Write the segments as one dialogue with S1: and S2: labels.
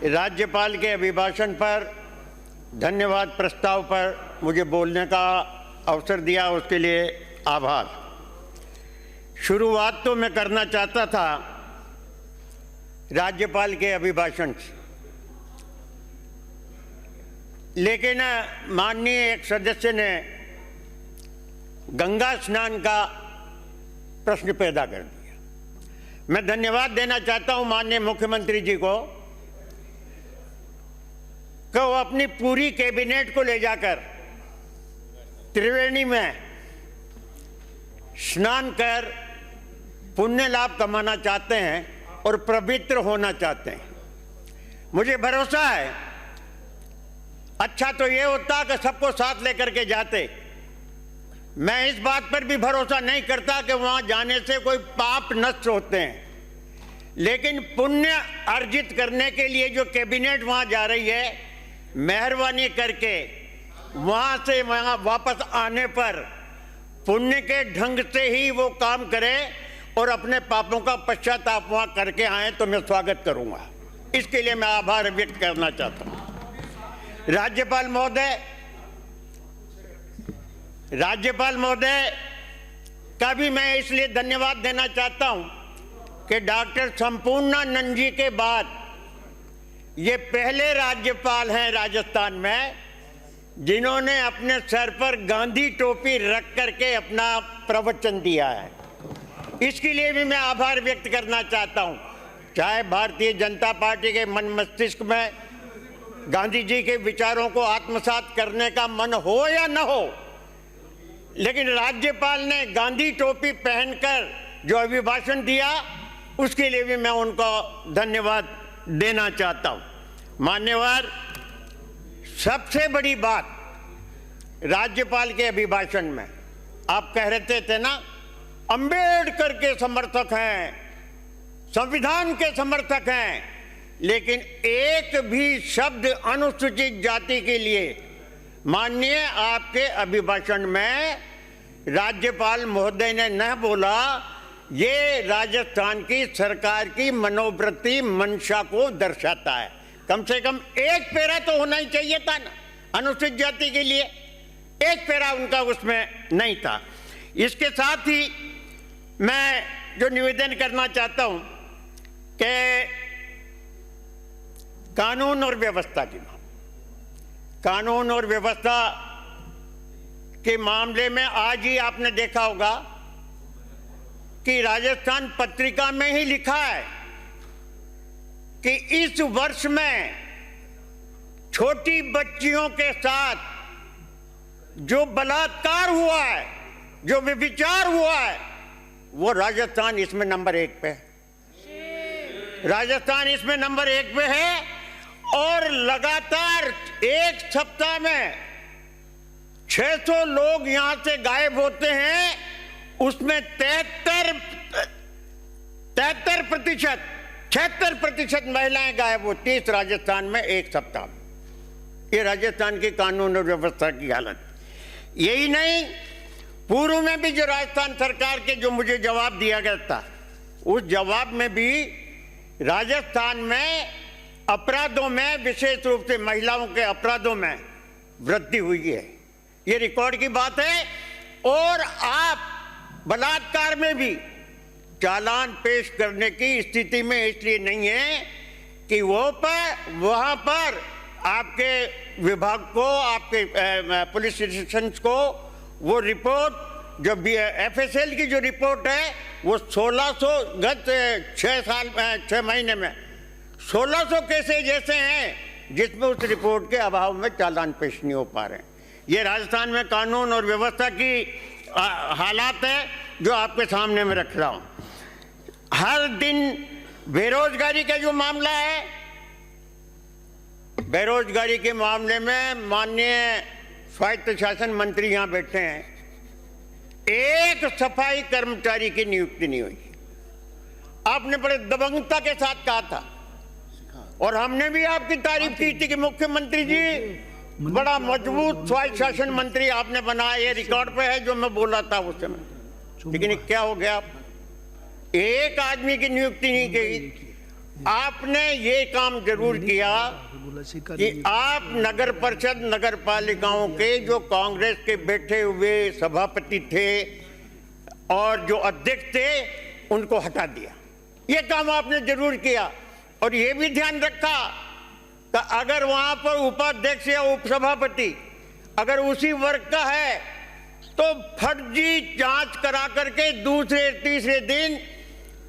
S1: राज्यपाल के अभिभाषण पर धन्यवाद प्रस्ताव पर मुझे बोलने का अवसर दिया, उसके लिए आभार। शुरुआत तो मैं करना चाहता था राज्यपाल के अभिभाषण से, लेकिन माननीय एक सदस्य ने गंगा स्नान का प्रश्न पैदा कर दिया। मैं धन्यवाद देना चाहता हूं माननीय मुख्यमंत्री जी को कि वो अपनी पूरी कैबिनेट को ले जाकर त्रिवेणी में स्नान कर पुण्य लाभ कमाना चाहते हैं और पवित्र होना चाहते हैं। मुझे भरोसा है, अच्छा तो ये होता कि सबको साथ लेकर के जाते। मैं इस बात पर भी भरोसा नहीं करता कि वहां जाने से कोई पाप नष्ट होते हैं, लेकिन पुण्य अर्जित करने के लिए जो कैबिनेट वहां जा रही है, मेहरबानी करके वहां से वहां वापस आने पर पुण्य के ढंग से ही वो काम करे और अपने पापों का पश्चाताप वहां करके आए तो मैं स्वागत करूंगा। इसके लिए मैं आभार व्यक्त करना चाहता हूं। राज्यपाल महोदय का भी मैं इसलिए धन्यवाद देना चाहता हूं कि डॉक्टर संपूर्णानंद जी के बाद ये पहले राज्यपाल हैं राजस्थान में जिन्होंने अपने सर पर गांधी टोपी रख करके अपना प्रवचन दिया है। इसके लिए भी मैं आभार व्यक्त करना चाहता हूं। चाहे भारतीय जनता पार्टी के मन मस्तिष्क में गांधी जी के विचारों को आत्मसात करने का मन हो या न हो, लेकिन राज्यपाल ने गांधी टोपी पहनकर जो अभिभाषण दिया, उसके लिए भी मैं उनको धन्यवाद देना चाहता हूं। मान्यवर, सबसे बड़ी बात राज्यपाल के अभिभाषण में आप कह रहे थे ना, अंबेडकर के समर्थक हैं, संविधान के समर्थक हैं, लेकिन एक भी शब्द अनुसूचित जाति के लिए माननीय आपके अभिभाषण में राज्यपाल महोदय ने न बोला। ये राजस्थान की सरकार की मनोवृत्ति मंशा को दर्शाता है। कम से कम एक पैरा तो होना ही चाहिए था ना अनुसूचित जाति के लिए, एक पैरा उनका उसमें नहीं था। इसके साथ ही मैं जो निवेदन करना चाहता हूं कि कानून और व्यवस्था के मामले में आज ही आपने देखा होगा कि राजस्थान पत्रिका में ही लिखा है कि इस वर्ष में छोटी बच्चियों के साथ जो बलात्कार हुआ है, जो व्यभिचार हुआ है, वो राजस्थान इसमें नंबर 1 पे है। राजस्थान इसमें नंबर 1 पे है और लगातार एक सप्ताह में 600 लोग यहां से गायब होते हैं, उसमें 76% महिलाएं गायब होती है इस राजस्थान में एक सप्ताह में। ये राजस्थान की कानून और व्यवस्था की हालत। यही नहीं, पूर्व में भी जो राजस्थान सरकार के जो मुझे जवाब दिया गया था, उस जवाब में भी राजस्थान में अपराधों में, विशेष रूप से महिलाओं के अपराधों में वृद्धि हुई है। ये रिकॉर्ड की बात है। और आप बलात्कार में भी चालान पेश करने की स्थिति में इसलिए नहीं है कि वहां पर आपके विभाग को, आपके पुलिस स्टेशन को वो रिपोर्ट जो FSL की जो रिपोर्ट है, वो 1600 गत 6 महीने में 1600 केसेज ऐसे हैं जिसमें उस रिपोर्ट के अभाव में चालान पेश नहीं हो पा रहे हैं। ये राजस्थान में कानून और व्यवस्था की हालात है जो आपके सामने में रख रहा हूं। हर दिन बेरोजगारी का जो मामला है, बेरोजगारी के मामले में माननीय स्वायत्त शासन मंत्री यहां बैठे हैं, एक सफाई कर्मचारी की नियुक्ति नहीं हुई। आपने बड़े दबंगता के साथ कहा था और हमने भी आपकी तारीफ की थी कि मुख्यमंत्री जी बड़ा मजबूत स्वायत्त शासन मंत्री आपने बनाया। ये रिकॉर्ड पे है जो मैं बोला था उस समय। लेकिन क्या हो गया, एक आदमी की नियुक्ति नहीं की। आपने ये काम जरूर किया कि आप नगर परिषद नगर पालिकाओं के जो कांग्रेस के बैठे हुए सभापति थे और जो अध्यक्ष थे उनको हटा दिया। ये काम आपने जरूर किया और ये भी ध्यान रखा कि अगर वहां पर उपाध्यक्ष या उपसभापति अगर उसी वर्ग का है तो फर्जी जांच करा करके दूसरे तीसरे दिन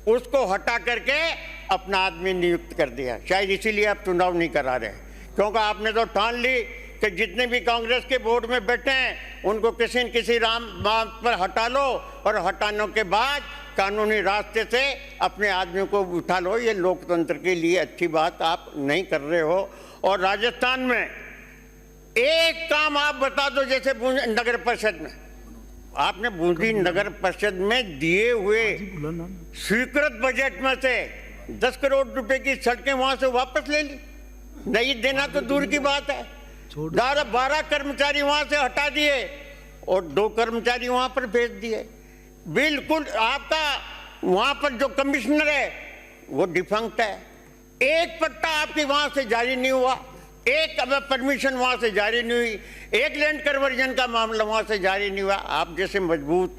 S1: उसको हटा करके अपना आदमी नियुक्त कर दिया। शायद इसीलिए आप चुनाव नहीं करा रहे, क्योंकि आपने तो ठान ली कि जितने भी कांग्रेस के बोर्ड में बैठे हैं उनको किसी न किसी राम पर हटा लो और हटाने के बाद कानूनी रास्ते से अपने आदमियों को उठा लो। ये लोकतंत्र के लिए अच्छी बात आप नहीं कर रहे हो। और राजस्थान में एक काम आप बता दो, जैसे नगर परिषद में आपने बूंदी नगर परिषद में दिए हुए स्वीकृत बजट में से 10 करोड़ रुपए की सड़कें वहां से वापस ले ली। नहीं देना तो दूर की बात है। 12 कर्मचारी वहां से हटा दिए और 2 कर्मचारी वहां पर भेज दिए। बिल्कुल आपका वहां पर जो कमिश्नर है वो डिफंक्ट है। एक पट्टा आपकी वहां से जारी नहीं हुआ, एक परमिशन वहां से जारी नहीं हुई, एक लैंड कन्वर्जन का मामला वहां से जारी नहीं हुआ। आप जैसे मजबूत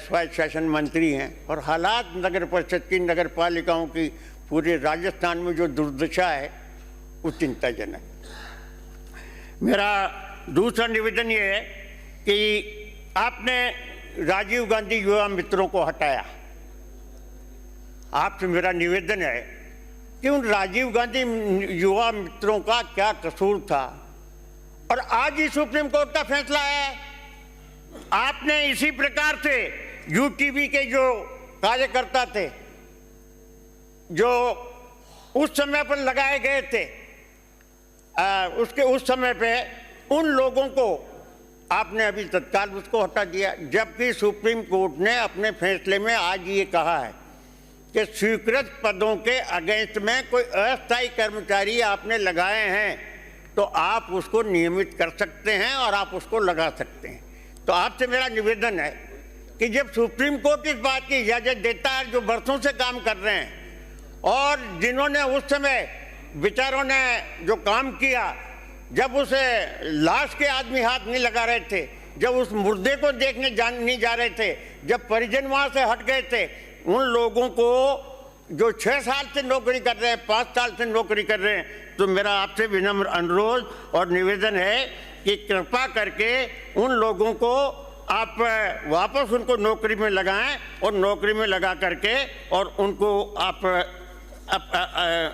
S1: स्वायत्त शासन मंत्री हैं और हालात नगर परिषद की नगर पालिकाओं की पूरे राजस्थान में जो दुर्दशा है वो चिंताजनक। मेरा दूसरा निवेदन ये है कि आपने राजीव गांधी युवा मित्रों को हटाया। आपसे मेरा निवेदन है कि उन राजीव गांधी युवा मित्रों का क्या कसूर था और आज ही सुप्रीम कोर्ट का फैसला है। आपने इसी प्रकार से यूटीवी के जो कार्यकर्ता थे जो उस समय पर लगाए गए थे उस समय पे उन लोगों को आपने अभी तत्काल उसको हटा दिया, जबकि सुप्रीम कोर्ट ने अपने फैसले में आज ये कहा है कि स्वीकृत पदों के अगेंस्ट में कोई अस्थायी कर्मचारी आपने लगाए हैं तो आप उसको नियमित कर सकते हैं और आप उसको लगा सकते हैं। तो आपसे मेरा निवेदन है कि जब सुप्रीम कोर्ट इस बात की इजाज़त देता है, जो बरसों से काम कर रहे हैं और जिन्होंने उस समय बेचारों ने जो काम किया, जब उसे लाश के आदमी हाथ नहीं लगा रहे थे, जब उस मुर्दे को देखने नहीं जा रहे थे, जब परिजन वहाँ से हट गए थे, उन लोगों को जो 6 साल से नौकरी कर रहे हैं, 5 साल से नौकरी कर रहे हैं, तो मेरा आपसे विनम्र अनुरोध और निवेदन है कि कृपा करके उन लोगों को आप वापस उनको नौकरी में लगाएं और नौकरी में लगा करके और उनको आप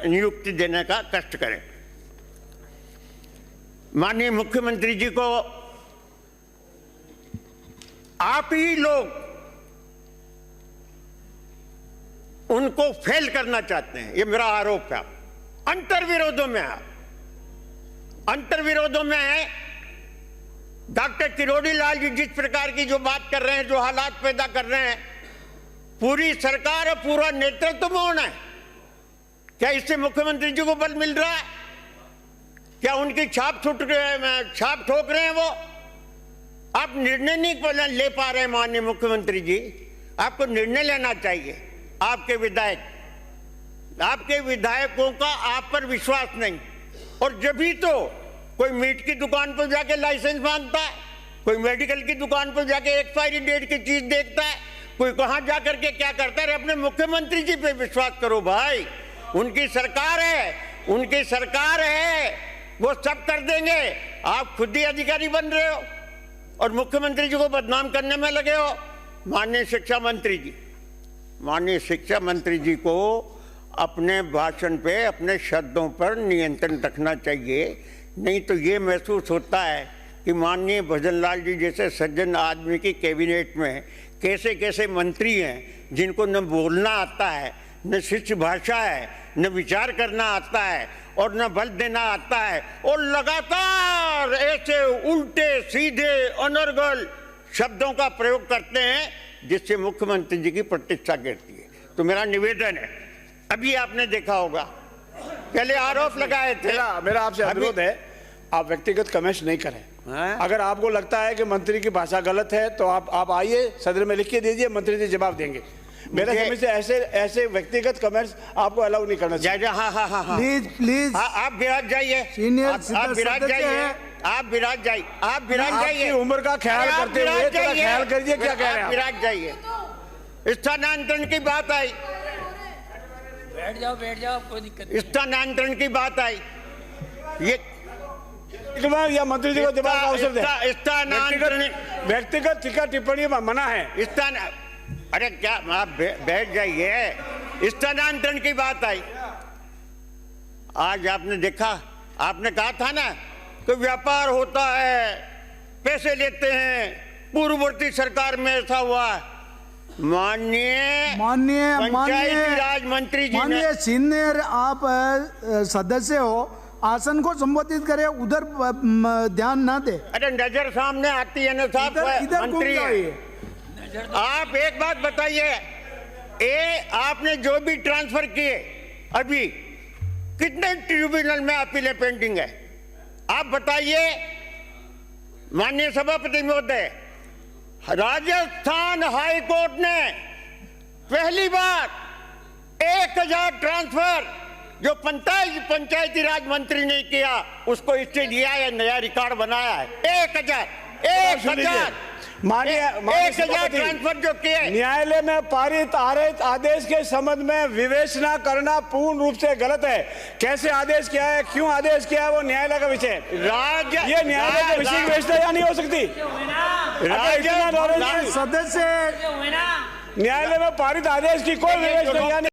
S1: नियुक्ति देने का कष्ट करें। माननीय मुख्यमंत्री जी को आप ही लोग उनको फेल करना चाहते हैं, ये मेरा आरोप है। अंतर्विरोधों में है, अंतर्विरोधों में है। डॉक्टर किरोड़ी लाल जी जिस प्रकार की जो बात कर रहे हैं, जो हालात पैदा कर रहे हैं, पूरी सरकार और पूरा नेतृत्व में होना है। क्या इससे मुख्यमंत्री जी को बल मिल रहा है? क्या उनकी छाप ठोक रहे हैं वो? आप निर्णय नहीं ले पा रहे माननीय मुख्यमंत्री जी, आपको निर्णय लेना चाहिए। आपके विधायकों का आप पर विश्वास नहीं, और जब भी तो कोई मीट की दुकान पर जाके लाइसेंस मांगता है, कोई मेडिकल की दुकान पर जाके एक्सपायरी डेट की चीज देखता है, कोई कहां जा करके क्या करता है। अपने मुख्यमंत्री जी पे विश्वास करो भाई, उनकी सरकार है, उनकी सरकार है, वो सब कर देंगे। आप खुद ही अधिकारी बन रहे हो और मुख्यमंत्री जी को बदनाम करने में लगे हो। माननीय शिक्षा मंत्री जी को अपने भाषण पे, अपने शब्दों पर नियंत्रण रखना चाहिए। नहीं तो ये महसूस होता है कि माननीय भजनलाल जी जैसे सज्जन आदमी की कैबिनेट में कैसे कैसे मंत्री हैं जिनको न बोलना आता है, न शिष्ट भाषा है, न विचार करना आता है और न बल देना आता है, और लगातार ऐसे उल्टे सीधे अनर्गल शब्दों का प्रयोग करते हैं जिससे मुख्यमंत्री जी की प्रतिष्ठा गिरती है। तो मेरा निवेदन है, अभी आपने देखा होगा पहले आरोप लगाए थे।
S2: मेरा आपसे अनुरोध है, आप व्यक्तिगत कमेंट नहीं करें। अगर आपको लगता है कि मंत्री की भाषा गलत है तो आप आइए, सदन में लिख के दीजिए, मंत्री जी जवाब देंगे। मेरे समझ से ऐसे व्यक्तिगत कमेंट्स आपको अलाउ नहीं करना चाहिए।
S1: हाँ हाँ हाँ हाँ
S3: प्लीज
S1: हाँ, आप विराज जाइए,
S3: सीनियर
S1: आप विराज जाइए, आप विराज जाइए, आप विराज जाइए।
S2: आपकी उम्र का ख्याल
S1: आप
S2: करते हुए
S1: विराज
S2: थोड़ा
S1: जाइए।
S2: ख्याल करिए क्या कह रहे हैं
S1: आप
S2: आप।
S1: विराज जाइए। स्थानांतरण की बात आई,
S4: बैठ जाओ कोई दिक्कत नहीं।
S1: स्थानांतरण की बात आई, ये
S2: या मंत्री जी को दिमाग का अवसर दें।
S1: स्थानांतरण
S2: व्यक्तिगत टीका टिप्पणी मना है।
S1: स्थान अरे क्या आप बैठ जाइए। स्थानांतरण की बात आई, आज आपने देखा, आपने कहा था ना कि व्यापार होता है, पैसे लेते हैं, पूर्ववर्ती सरकार में ऐसा हुआ। माननीय पंचायती राज मंत्री जी ने,
S3: माननीय सीनियर आप सदस्य हो, आसन को संबोधित करें, उधर ध्यान ना दे।
S1: अरे नजर सामने आती है ना साहब,
S3: इधर
S1: मंत्री
S3: घूम
S1: हैं।
S3: जाइए।
S1: आप एक बात बताइए, आपने जो भी ट्रांसफर किए अभी कितने ट्रिब्यूनल में अपीलें पेंडिंग है, आप बताइए। माननीय सभापति महोदय, राजस्थान हाई कोर्ट ने पहली बार 1000 ट्रांसफर जो पंचायती राज मंत्री ने किया उसको इससे लिया है, नया रिकॉर्ड बनाया है। 1000
S2: माननीय
S1: 1000 ट्रांसफर जो किए।
S2: न्यायालय में पारित आदेश के संबंध में विवेचना करना पूर्ण रूप से गलत है। कैसे आदेश किया है, क्यों आदेश किया है, वो न्यायालय का विषय है। ये न्यायालय का विषय विवेचना या नहीं हो सकती।
S3: सदस्य
S2: न्यायालय में पारित आदेश की कोई विवेचना